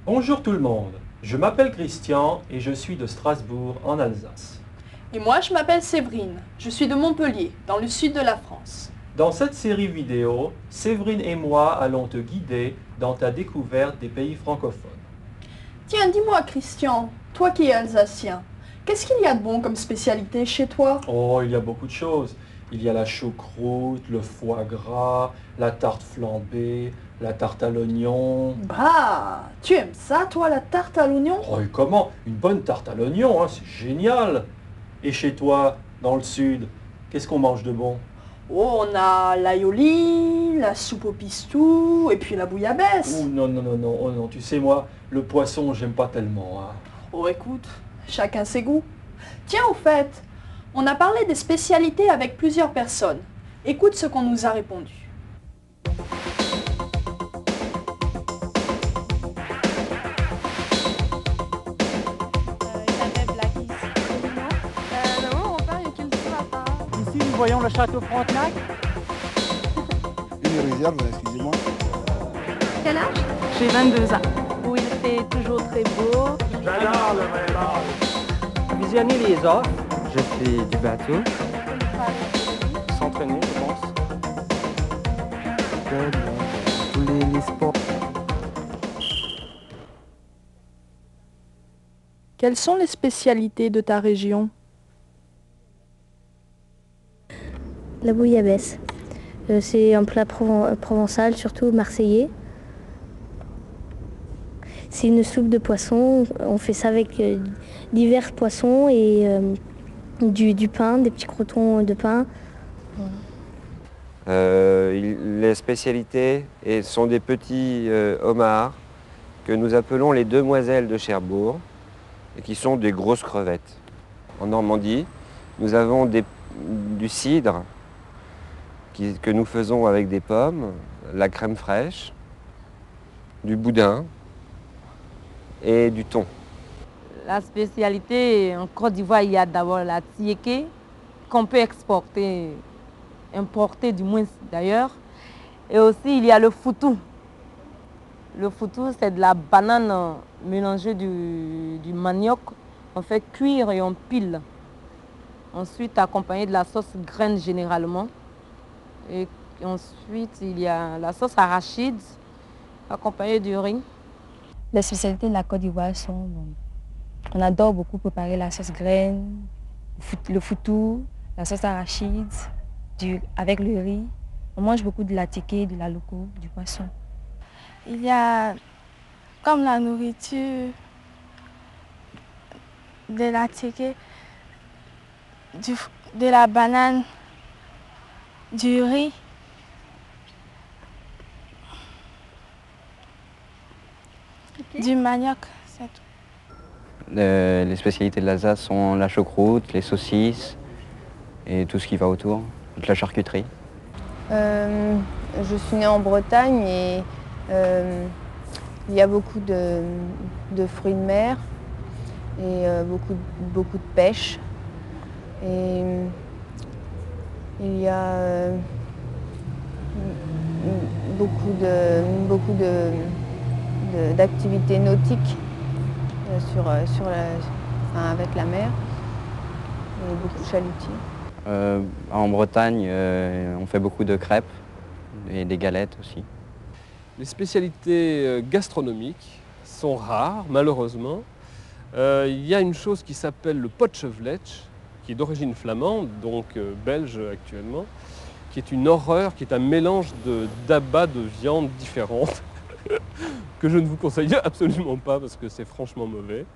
Bonjour tout le monde, je m'appelle Christian et je suis de Strasbourg en Alsace. Et moi, je m'appelle Séverine. Je suis de Montpellier, dans le sud de la France. Dans cette série vidéo, Séverine et moi allons te guider dans ta découverte des pays francophones. Tiens, dis-moi, Christian, toi qui es alsacien, qu'est-ce qu'il y a de bon comme spécialité chez toi? Oh, il y a beaucoup de choses. Il y a la choucroute, le foie gras, la tarte flambée, la tarte à l'oignon. Bah, tu aimes ça, toi, la tarte à l'oignon? Oh, et comment? Une bonne tarte à l'oignon, hein, c'est génial. Et chez toi, dans le sud, qu'est-ce qu'on mange de bon? Oh, on a l'aïoli, la soupe au pistou, et puis la bouillabaisse. Oh non, non, non, non, oh non, tu sais, moi, le poisson, j'aime pas tellement, hein. Oh, écoute, chacun ses goûts. Tiens, au fait, on a parlé des spécialités avec plusieurs personnes. Écoute ce qu'on nous a répondu. Il s'appelle Blackis. Non, on parle de culture à part. Ici, nous voyons le château Frontenac. Une réserve, excusez-moi. Quel âge? J'ai 22 ans. Où il fait toujours très beau. J'adore le vin blanc. Visionner les offres. Je fais du bateau. S'entraîner, je pense. Tous les sports. Quelles sont les spécialités de ta région? La bouillabaisse. C'est un plat provençal, surtout marseillais. C'est une soupe de poisson. On fait ça avec divers poissons et du pain, des petits crotons de pain. Les spécialités sont des petits homards que nous appelons les demoiselles de Cherbourg et qui sont des grosses crevettes. En Normandie, nous avons du cidre que nous faisons avec des pommes, la crème fraîche, du boudin et du thon. La spécialité en Côte d'Ivoire, il y a d'abord la tiéké qu'on peut exporter, importer du moins d'ailleurs. Et aussi, il y a le foutou. Le foutou, c'est de la banane mélangée du manioc. On fait cuire et on pile. Ensuite, accompagné de la sauce graine généralement. Et ensuite, il y a la sauce arachide, accompagnée du riz. Les spécialités de la Côte d'Ivoire sont... On adore beaucoup préparer la sauce graine, le foutou, la sauce arachide, avec le riz. On mange beaucoup de la tiké, de la loco, du poisson. Il y a comme la nourriture, de la tické, de la banane, du riz. Du manioc, c'est tout. Les spécialités de l'Alsace sont la choucroute, les saucisses et tout ce qui va autour, toute la charcuterie. Je suis née en Bretagne et il y a beaucoup de fruits de mer et beaucoup de pêche. Et il y a beaucoup d'activités nautiques avec la mer et beaucoup de chalutiers. En Bretagne, on fait beaucoup de crêpes et des galettes aussi. Les spécialités gastronomiques sont rares, malheureusement. Il y a une chose qui s'appelle le potchevlech, qui est d'origine flamande, donc belge actuellement, qui est une horreur, qui est un mélange d'abats de viande différentes, que je ne vous conseille absolument pas parce que c'est franchement mauvais,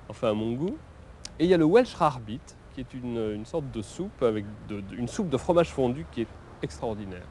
enfin à mon goût. Et il y a le Welsh Rarebit, qui est une sorte de soupe, avec une soupe de fromage fondu qui est extraordinaire.